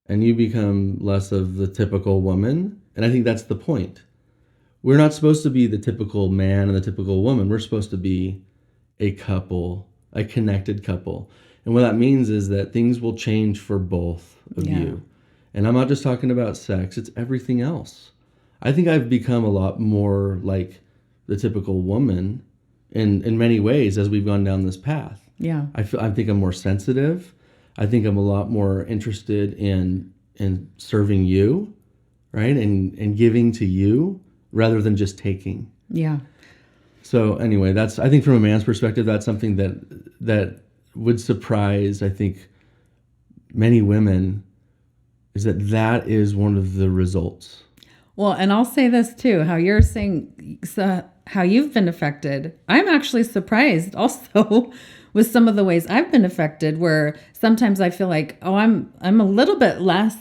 and you become less of the typical woman. And I think that's the point. We're not supposed to be the typical man and the typical woman. We're supposed to be a couple, a connected couple. And what that means is that things will change for both of you. And I'm not just talking about sex, it's everything else. I think I've become a lot more like the typical woman in many ways as we've gone down this path. Yeah. I think I'm more sensitive. I think I'm a lot more interested in serving you, right? And giving to you rather than just taking. Yeah. So anyway, I think from a man's perspective, that's something that would surprise, I think, many women, is that is one of the results. Well, and I'll say this too, how you're saying, so how you've been affected. I'm actually surprised also with some of the ways I've been affected, where sometimes I feel like, oh, I'm a little bit less,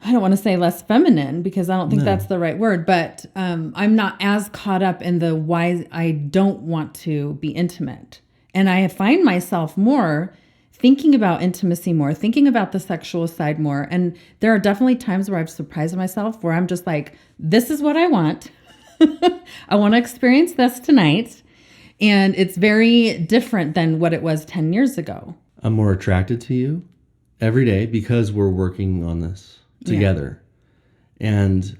I don't want to say less feminine, because I don't think that's the right word, but I'm not as caught up in the why I don't want to be intimate. And I find myself more thinking about intimacy more, thinking about the sexual side more. And there are definitely times where I've surprised myself where I'm just like, this is what I want. I want to experience this tonight. And it's very different than what it was 10 years ago. I'm more attracted to you every day because we're working on this together. Yeah. And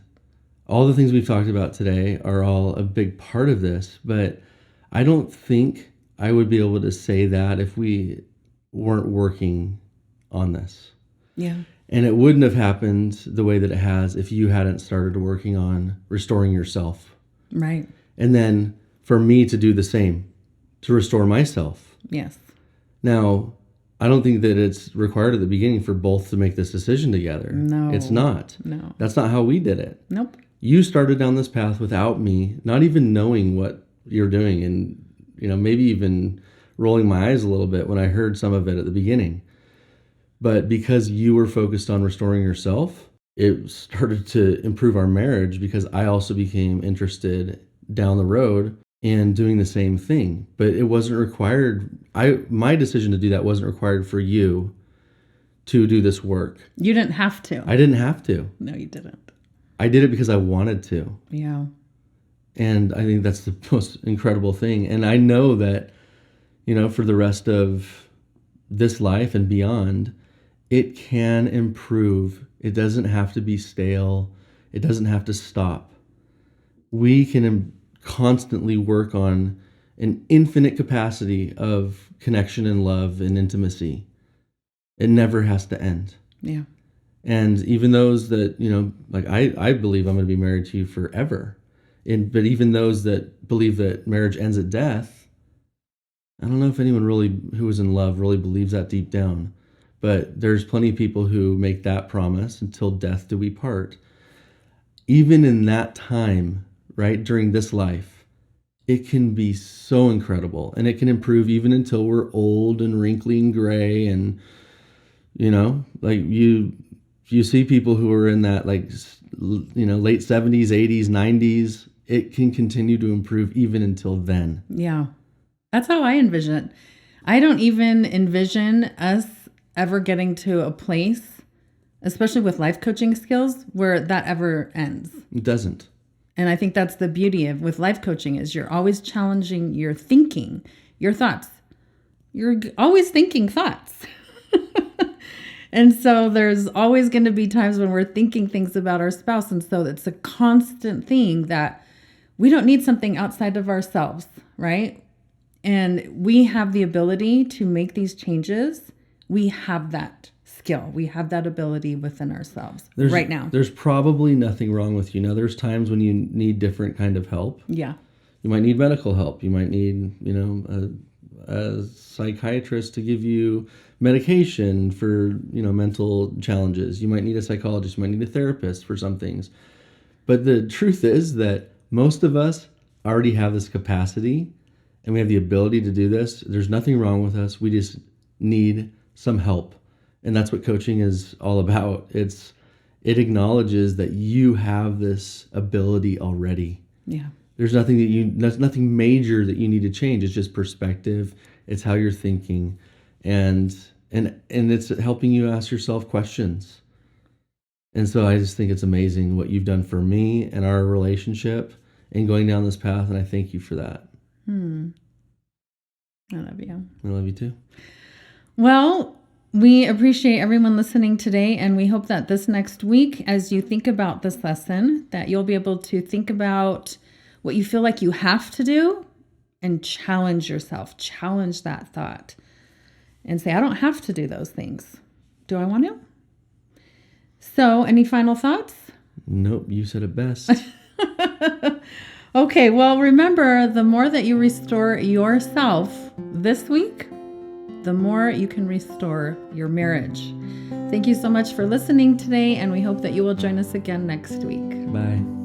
all the things we've talked about today are all a big part of this. But I don't think I would be able to say that if we weren't working on this. Yeah. And it wouldn't have happened the way that it has if you hadn't started working on restoring yourself. Right. And then for me to do the same, to restore myself. Yes. Now, I don't think that it's required at the beginning for both to make this decision together. No. It's not. No. That's not how we did it. Nope. You started down this path without me, not even knowing what you're doing, and maybe even rolling my eyes a little bit when I heard some of it at the beginning. But because you were focused on restoring yourself, it started to improve our marriage, because I also became interested down the road in doing the same thing. But it wasn't required. My decision to do that wasn't required for you to do this work. You didn't have to. I didn't have to. No, you didn't. I did it because I wanted to. Yeah. And I think that's the most incredible thing. And I know that, for the rest of this life and beyond, it can improve. It doesn't have to be stale. It doesn't have to stop. We can constantly work on an infinite capacity of connection and love and intimacy. It never has to end. Yeah. And even those that, I believe I'm going to be married to you forever. But even those that believe that marriage ends at death, I don't know if anyone who is in love really believes that deep down. But there's plenty of people who make that promise, until death do we part. Even in that time, right, during this life, it can be so incredible, and it can improve even until we're old and wrinkly and gray, and like you see people who are in that late 70s, 80s, 90s. It can continue to improve even until then. Yeah. That's how I envision it. I don't even envision us ever getting to a place, especially with life coaching skills, where that ever ends. It doesn't. And I think that's the beauty with life coaching, is you're always challenging your thinking, your thoughts. You're always thinking thoughts. And so there's always going to be times when we're thinking things about our spouse. And so it's a constant thing that we don't need something outside of ourselves, right? And we have the ability to make these changes. We have that skill. We have that ability within ourselves right now. There's probably nothing wrong with you. Now, there's times when you need different kind of help. Yeah. You might need medical help. You might need, a psychiatrist to give you medication for, mental challenges. You might need a psychologist. You might need a therapist for some things. But the truth is that most of us already have this capacity, and we have the ability to do this. There's nothing wrong with us. We just need some help. And that's what coaching is all about. It acknowledges that you have this ability already. Yeah. There's nothing major that you need to change. It's just perspective. It's how you're thinking. And it's helping you ask yourself questions. And so I just think it's amazing what you've done for me and our relationship and going down this path. And I thank you for that. I love you. I love you too. Well, we appreciate everyone listening today, and we hope that this next week, as you think about this lesson, that you'll be able to think about what you feel like you have to do and challenge yourself. Challenge that thought and say, I don't have to do those things. Do I want to? So, any final thoughts? Nope, you said it best. Okay, well, remember, the more that you restore yourself this week, the more you can restore your marriage. Thank you so much for listening today, and we hope that you will join us again next week. Bye.